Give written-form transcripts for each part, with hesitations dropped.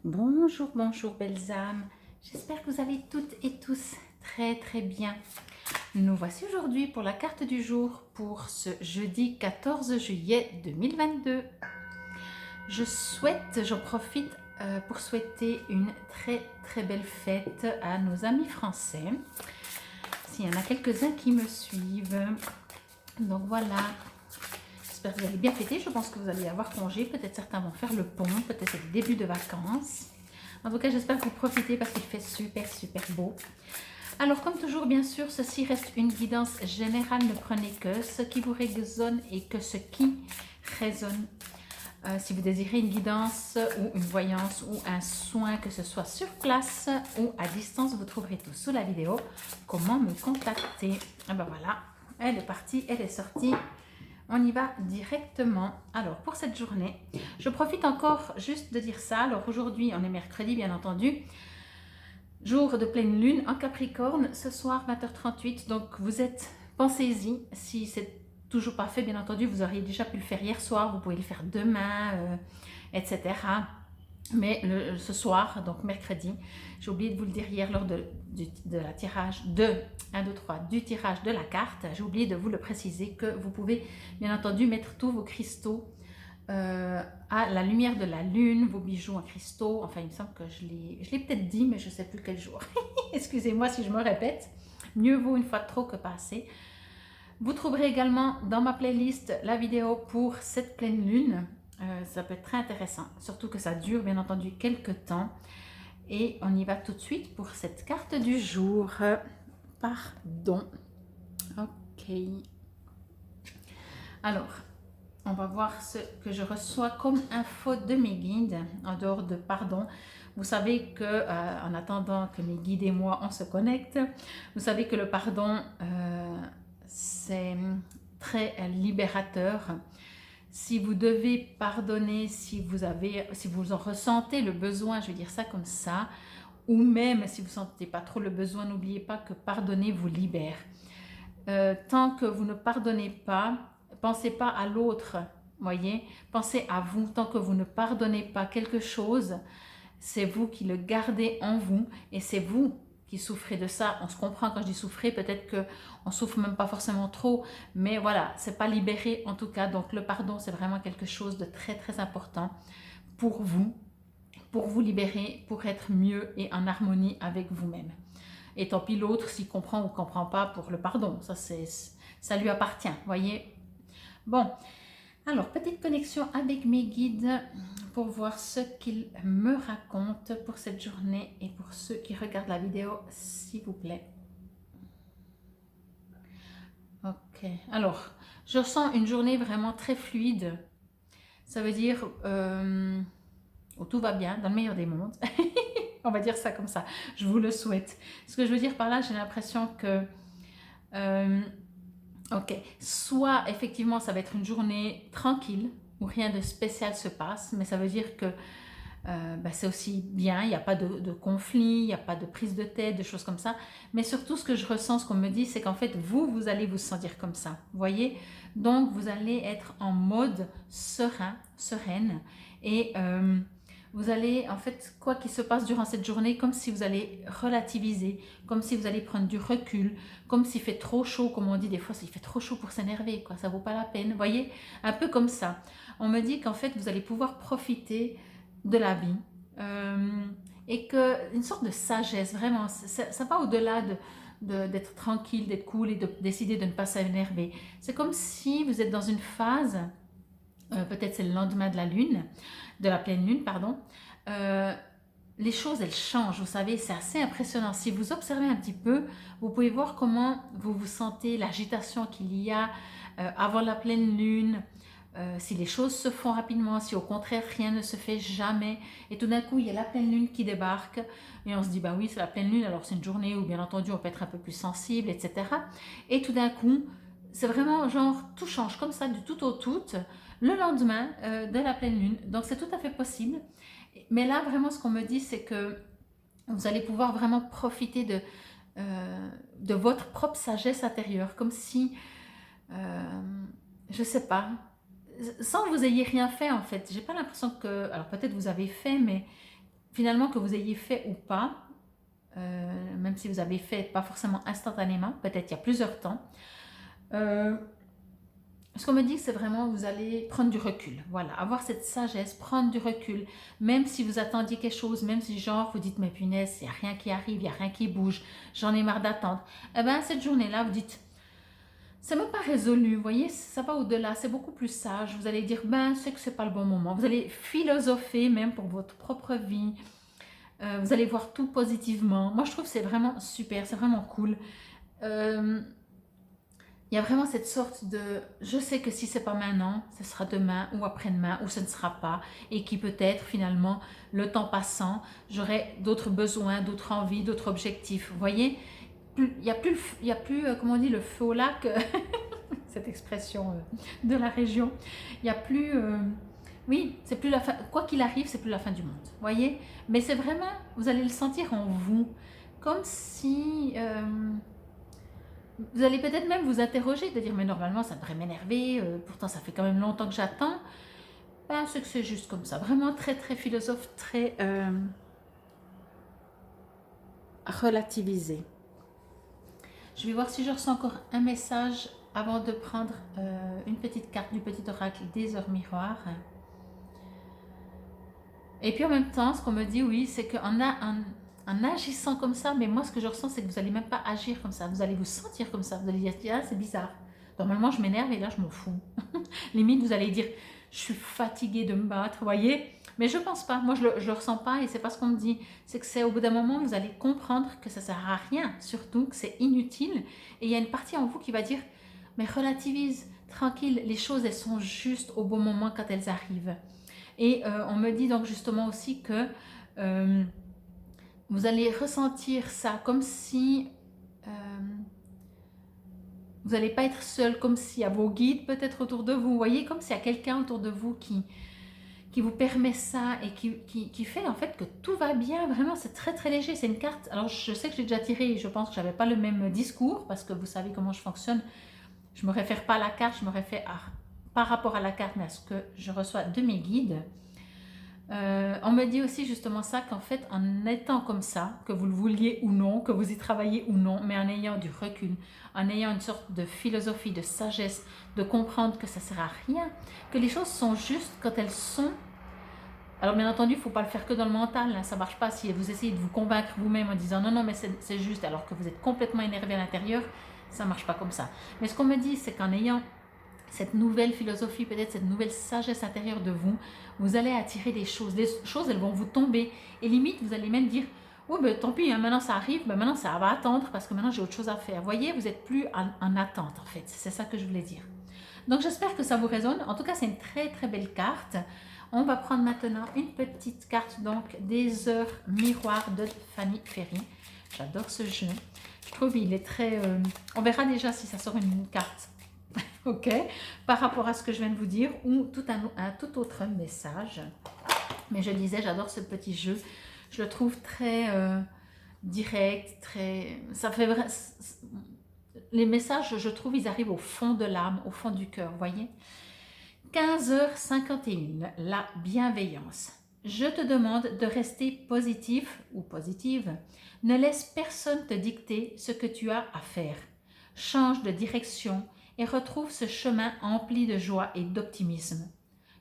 Bonjour, bonjour belles âmes. J'espère que vous allez toutes et tous très bien. Nous voici aujourd'hui pour la carte du jour pour ce jeudi 14 juillet 2022. J'en profite pour souhaiter une très belle fête à nos amis français. S'il y en a quelques-uns qui me suivent. Donc voilà, j'espère que vous allez bien fêter. Je pense que vous allez avoir congé. Peut-être certains vont faire le pont, peut-être c'est le début de vacances. En tout cas, j'espère que vous profitez parce qu'il fait super beau. Alors, comme toujours, bien sûr, ceci reste une guidance générale. Ne prenez que ce qui vous résonne et que ce qui résonne. Si vous désirez une guidance ou une voyance ou un soin, que ce soit sur place ou à distance, vous trouverez tout sous la vidéo. Comment me contacter? Et ben voilà, elle est partie, elle est sortie. On y va directement. Alors, pour cette journée, je profite encore juste de dire ça. Alors, aujourd'hui, on est mercredi, bien entendu. Jour de pleine lune en Capricorne, ce soir, 20h38. Donc, pensez-y. Si c'est toujours pas fait, bien entendu, vous auriez déjà pu le faire hier soir. Vous pouvez le faire demain, etc. Mais ce soir, donc mercredi, j'ai oublié de vous le dire hier lors de la tirage de 1, 2, 3, du tirage de la carte, j'ai oublié de vous le préciser que vous pouvez bien entendu mettre tous vos cristaux à la lumière de la lune, vos bijoux en cristaux. Enfin, il me semble que je l'ai peut-être dit, mais je ne sais plus quel jour. Excusez-moi si je me répète. Mieux vaut une fois de trop que pas assez. Vous trouverez également dans ma playlist la vidéo pour cette pleine lune. Ça peut être très intéressant, surtout que ça dure bien entendu quelques temps. Et on y va tout de suite pour cette carte du jour. Pardon. Ok. Alors, on va voir ce que je reçois comme info de mes guides, en dehors de pardon. Vous savez que, en attendant que mes guides et moi, on se connecte, vous savez que le pardon, c'est très libérateur. Si vous devez pardonner, si vous en ressentez le besoin, je vais dire ça comme ça, ou même si vous ne sentez pas trop le besoin, n'oubliez pas que pardonner vous libère. Tant que vous ne pardonnez pas, pensez pas à l'autre, voyez, pensez à vous. Tant que vous ne pardonnez pas quelque chose, c'est vous qui le gardez en vous et c'est vous qui souffrez de ça. On se comprend quand je dis souffrir, peut-être qu'on souffre même pas forcément trop, mais voilà, c'est pas libéré en tout cas. Donc le pardon, c'est vraiment quelque chose de très important pour vous libérer, pour être mieux et en harmonie avec vous-même. Et tant pis l'autre s'il comprend ou ne comprend pas pour le pardon, ça lui appartient, voyez. Bon, alors petite connexion avec mes guides pour voir ce qu'ils me racontent pour cette journée et pour ceux qui regardent la vidéo, s'il vous plaît. Ok, alors je sens une journée vraiment très fluide. Ça veut dire où tout va bien, dans le meilleur des mondes. On va dire ça comme ça, je vous le souhaite. Ce que je veux dire par là, j'ai l'impression que ok, soit effectivement ça va être une journée tranquille où rien de spécial se passe, mais ça veut dire que c'est aussi bien, il n'y a pas de conflit, il n'y a pas de prise de tête, de choses comme ça. Mais surtout, ce que je ressens, ce qu'on me dit, c'est qu'en fait, vous allez vous sentir comme ça. Vous voyez? Donc, vous allez être en mode serein, sereine. Et vous allez, en fait, quoi qu'il se passe durant cette journée, comme si vous allez relativiser, comme si vous allez prendre du recul, comme s'il fait trop chaud, comme on dit des fois, il fait trop chaud pour s'énerver, quoi, ça vaut pas la peine. Vous voyez? Un peu comme ça. On me dit qu'en fait, vous allez pouvoir profiter de la vie et que une sorte de sagesse, vraiment, ça va au-delà d'être tranquille, d'être cool et de décider de ne pas s'énerver. C'est comme si vous êtes dans une phase, peut-être c'est le lendemain de la lune, de la pleine lune, pardon, les choses elles changent, vous savez, c'est assez impressionnant. Si vous observez un petit peu, vous pouvez voir comment vous vous sentez, l'agitation qu'il y a avant la pleine lune, si les choses se font rapidement, si au contraire rien ne se fait jamais, et tout d'un coup il y a la pleine lune qui débarque, et on se dit bah oui c'est la pleine lune, alors c'est une journée où bien entendu on peut être un peu plus sensible, etc. Et tout d'un coup, c'est vraiment genre tout change comme ça du tout au tout, le lendemain de la pleine lune, donc c'est tout à fait possible. Mais là vraiment ce qu'on me dit c'est que vous allez pouvoir vraiment profiter de votre propre sagesse intérieure, comme si, je sais pas, sans que vous ayez rien fait en fait. J'ai pas l'impression que, alors peut-être vous avez fait, mais finalement que vous ayez fait ou pas, même si vous avez fait pas forcément instantanément, peut-être il y a plusieurs temps, ce qu'on me dit, c'est vraiment vous allez prendre du recul. Voilà, avoir cette sagesse, prendre du recul. Même si vous attendiez quelque chose, même si genre vous dites, mais punaise, il n'y a rien qui arrive, il n'y a rien qui bouge, j'en ai marre d'attendre. Eh bien, cette journée-là, vous dites, c'est même pas résolu, vous voyez, ça va au-delà, c'est beaucoup plus sage. Vous allez dire, ben, c'est que c'est pas le bon moment. Vous allez philosopher même pour votre propre vie. Vous allez voir tout positivement. Moi, je trouve que c'est vraiment super, c'est vraiment cool. Il y a vraiment cette sorte de, je sais que si c'est pas maintenant, ce sera demain ou après-demain ou ce ne sera pas, et qui peut-être finalement, le temps passant, j'aurai d'autres besoins, d'autres envies, d'autres objectifs. Vous voyez, il n'y a plus, comment on dit, le feu au lac, cette expression de la région. Il n'y a plus, oui, c'est plus la fin, quoi qu'il arrive, c'est plus la fin du monde. Vous voyez, mais c'est vraiment, vous allez le sentir en vous, comme si vous allez peut-être même vous interroger, de dire mais normalement ça devrait m'énerver, pourtant ça fait quand même longtemps que j'attends. Ben, c'est que c'est juste comme ça, vraiment très très philosophe, très relativisé. Je vais voir si je reçois encore un message avant de prendre une petite carte du petit oracle des heures miroirs. Et puis en même temps, ce qu'on me dit, oui, c'est qu'en agissant comme ça, mais moi ce que je ressens, c'est que vous n'allez même pas agir comme ça, vous allez vous sentir comme ça, vous allez dire, ah, c'est bizarre. Normalement, je m'énerve et là, je m'en fous. Limite, vous allez dire, je suis fatiguée de me battre, vous voyez. Mais je pense pas, moi je le ressens pas et c'est pas ce qu'on me dit. C'est que c'est au bout d'un moment, vous allez comprendre que ça sert à rien, surtout que c'est inutile. Et il y a une partie en vous qui va dire, mais relativise, tranquille, les choses, elles sont juste au bon moment quand elles arrivent. Et on me dit donc justement aussi que vous allez ressentir ça comme si vous n'allez pas être seul, comme s'il y a vos guides peut-être autour de vous. Vous voyez, comme s'il y a quelqu'un autour de vous qui vous permet ça et qui fait en fait que tout va bien. Vraiment, c'est très très léger. C'est une carte. Alors, je sais que j'ai déjà tiré et je pense que je n'avais pas le même discours parce que vous savez comment je fonctionne. Je ne me réfère pas à la carte, je me réfère par rapport à la carte, mais à ce que je reçois de mes guides. On me dit aussi justement ça, qu'en fait en étant comme ça, que vous le vouliez ou non, que vous y travaillez ou non, mais en ayant du recul, en ayant une sorte de philosophie, de sagesse, de comprendre que ça ne sert à rien, que les choses sont justes quand elles sont. Alors bien entendu, il ne faut pas le faire que dans le mental, hein, ça ne marche pas si vous essayez de vous convaincre vous-même en disant non, non, mais c'est juste, alors que vous êtes complètement énervé à l'intérieur, ça ne marche pas comme ça. Mais ce qu'on me dit, c'est qu'en ayant cette nouvelle philosophie, peut-être cette nouvelle sagesse intérieure de vous, vous allez attirer des choses. Les choses, elles vont vous tomber. Et limite, vous allez même dire, oh ben tant pis, hein, maintenant ça arrive, ben maintenant ça va attendre parce que maintenant j'ai autre chose à faire. Vous voyez, vous n'êtes plus en attente en fait. C'est ça que je voulais dire. Donc j'espère que ça vous résonne. En tout cas, c'est une très très belle carte. On va prendre maintenant une petite carte donc des heures miroirs de Fanny Ferry. J'adore ce jeu. Je trouve il est très... on verra déjà si ça sort une carte. Ok, par rapport à ce que je viens de vous dire ou un tout autre message. Mais je le disais, j'adore ce petit jeu. Je le trouve très direct, très... Ça fait vrai... Les messages, je trouve, ils arrivent au fond de l'âme, au fond du cœur, vous voyez. 15h51, la bienveillance. Je te demande de rester positif ou positive. Ne laisse personne te dicter ce que tu as à faire. Change de direction et retrouve ce chemin empli de joie et d'optimisme.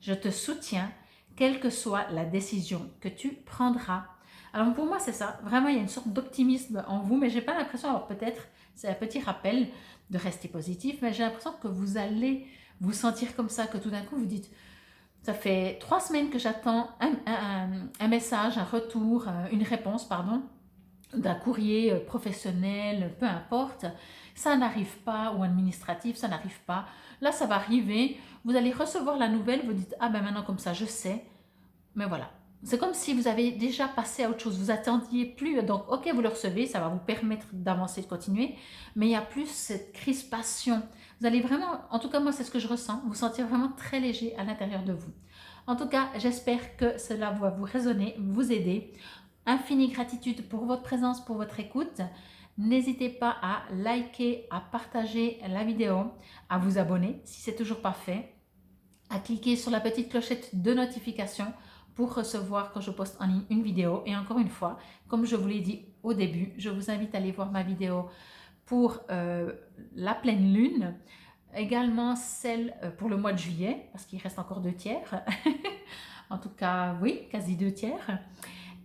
Je te soutiens, quelle que soit la décision que tu prendras. Alors pour moi c'est ça, vraiment il y a une sorte d'optimisme en vous, mais j'ai pas l'impression, alors peut-être c'est un petit rappel de rester positif, mais j'ai l'impression que vous allez vous sentir comme ça, que tout d'un coup vous dites, ça fait 3 semaines que j'attends un message, un retour, une réponse, pardon, d'un courrier professionnel, peu importe, ça n'arrive pas, ou administratif, ça n'arrive pas. Là, ça va arriver, vous allez recevoir la nouvelle, vous dites, ah ben maintenant comme ça, je sais. Mais voilà, c'est comme si vous avez déjà passé à autre chose, vous attendiez plus, donc ok, vous le recevez, ça va vous permettre d'avancer, de continuer, mais il y a plus cette crispation. Vous allez vraiment, en tout cas moi c'est ce que je ressens, vous sentir vraiment très léger à l'intérieur de vous. En tout cas, j'espère que cela va vous résonner, vous aider. Infinie gratitude pour votre présence, pour votre écoute. N'hésitez pas à liker, à partager la vidéo, à vous abonner si ce n'est toujours pas fait, à cliquer sur la petite clochette de notification pour recevoir quand je poste en ligne une vidéo. Et encore une fois, comme je vous l'ai dit au début, je vous invite à aller voir ma vidéo pour la pleine lune, également celle pour le mois de juillet, parce qu'il reste encore 2 tiers, en tout cas oui, quasi 2 tiers.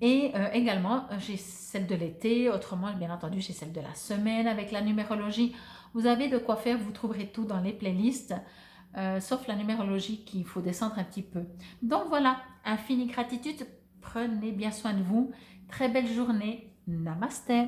Et également, j'ai celle de l'été, autrement, bien entendu, j'ai celle de la semaine avec la numérologie. Vous avez de quoi faire, vous trouverez tout dans les playlists, sauf la numérologie qu'il faut descendre un petit peu. Donc voilà, infinie gratitude, prenez bien soin de vous. Très belle journée, namasté.